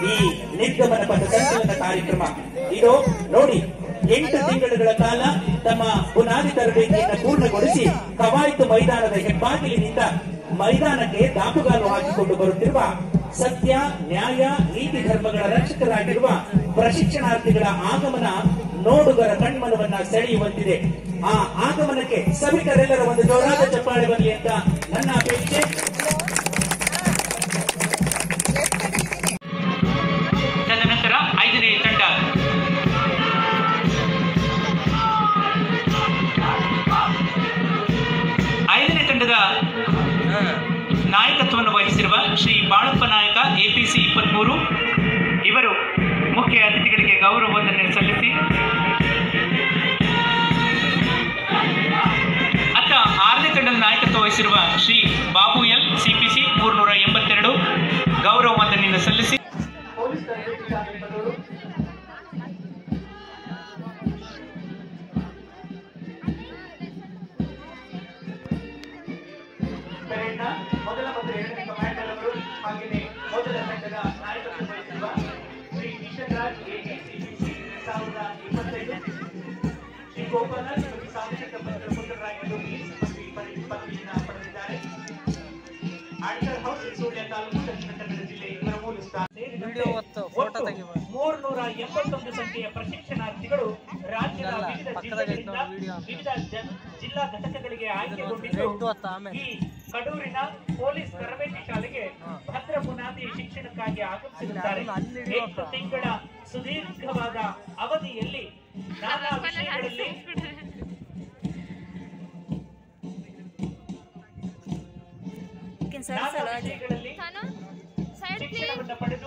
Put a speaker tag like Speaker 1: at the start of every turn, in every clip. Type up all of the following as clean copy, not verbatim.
Speaker 1: ಈ ನಿರ್ಗಮನ ಪಥ ಸಂಚಲನ ಕಾರ್ಯಕ್ರಮ. ಇದು ನೋಡಿ 8 ತಿಂಗಳುಗಳ ಕಾಲ ತಮ್ಮ ಬುನಾದಿ ತರಬೇತಿಯನ್ನು ಪೂರ್ಣಗೊಳಿಸಿ ಕವಾಯತು ಮೈದಾನದ ಹೆಬ್ಬಾಗಿಲಿನಿಂದ ಮೈದಾನಕ್ಕೆ ದಾಪುಗಾಲು ಹಾಕಿಕೊಂಡು ಬರುತ್ತಿರುವ ಸತ್ಯ, ನ್ಯಾಯ, ನೀತಿ ಧರ್ಮಗಳ ರಕ್ಷಕರಾಗಿರುವ ಪ್ರಶಿಕ್ಷಣಾರ್ಥಿಗಳ ಆಗಮನ ನೋಡುಗರ ಕಣ್ಮನವನ್ನ ಸೆಳೆಯುವಂತಿದೆ. ಆ ಆಗಮನಕ್ಕೆ ಸಭಿಕರೆಲ್ಲರ ಒಂದು ಜೋರಾದ ಚಪ್ಪಾಳೆ ಬರಲಿ ಅಂತ ನನ್ನ ಅಪೇಕ್ಷೆ. ತದನಂತರ 5ನೇ ತಂಡ ತಂಡದ ನಾಯಕತ್ವವನ್ನು ವಹಿಸಿರುವ ಶ್ರೀ ಬಾಳಪ್ಪ ನಾಯಕ APC 23 ಇವರು ಮುಖ್ಯ ಅತಿಥಿಗಳಿಗೆ ಗೌರವ ವಂದನೆ ಸಲ್ಲಿಸಿ ಅತ್ತ 6ನೇ ತಂಡದ ನಾಯಕತ್ವ ವಹಿಸಿರುವ ಶ್ರೀ ಬಾಬು ಎಲ್ CPC 382 ಗೌರವ ವಂದನೆಯನ್ನು ಸಲ್ಲಿಸಿ ಮೊದಲ ಮತ್ತು 2ನೇ ಕಮಾಂಡರ್ ಅವರು ಹಾಗೆಯೇ ಮೊದಲ ತಂಡದ ನಾಯಕತ್ವ ವಹಿಸಿರುವ ಶ್ರೀ ಕಿಶನ್ ರಾಜ್ APC 2025 ಶ್ರೀ ಗೋಪಾಲನಾಥ್ ಸಾಂಸ್ಕೃತಿಕ ಪುತ್ರರಾಗಿದ್ದು ಪದವಿಯನ್ನು ಪಡೆದಿದ್ದಾರೆ. ಆಡಿಟರ್ ಹೌಸ್ ಸುಳ್ಯ ತಾಲೂಕು ದಕ್ಷಿಣ ಕನ್ನಡ ಜಿಲ್ಲೆ ಇವರ ಮೂಲ ಸ್ಥಾನ 381 ಸಂಖ್ಯೆಯ ಪ್ರಶಿಕ್ಷಣಾರ್ಥಿಗಳು ರಾಜ್ಯದ ವಿವಿಧ ಜಿಲ್ಲಾ ಘಟಕಗಳಿಗೆ ಆಯ್ಕೆಗೊಂಡಿದ್ದು ಈ ಕಡೂರಿನ ಪೊಲೀಸ್ ತರಬೇತಿ ಶಾಲೆಗೆ ಭದ್ರ ಬುನಾದಿ ಶಿಕ್ಷಣಕ್ಕಾಗಿ ಆಗಮಿಸಿರುತ್ತಾರೆ. 8 ತಿಂಗಳ ಸುದೀರ್ಘವಾದ ಅವಧಿಯಲ್ಲಿ ನಾನಾ ವಿಷಯಗಳಲ್ಲಿ ಶಿಕ್ಷಣವನ್ನು ಪಡೆದು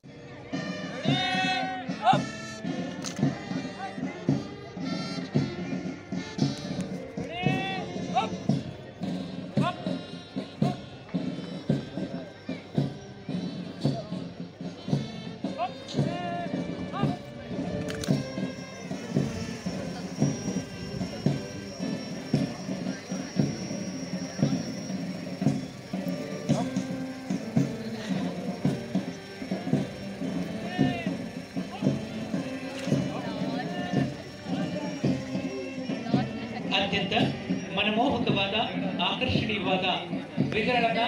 Speaker 1: ಅತ್ಯಂತ ಮನಮೋಹಕವಾದ ಆಕರ್ಷಣೀಯವಾದ ವಿವರಣ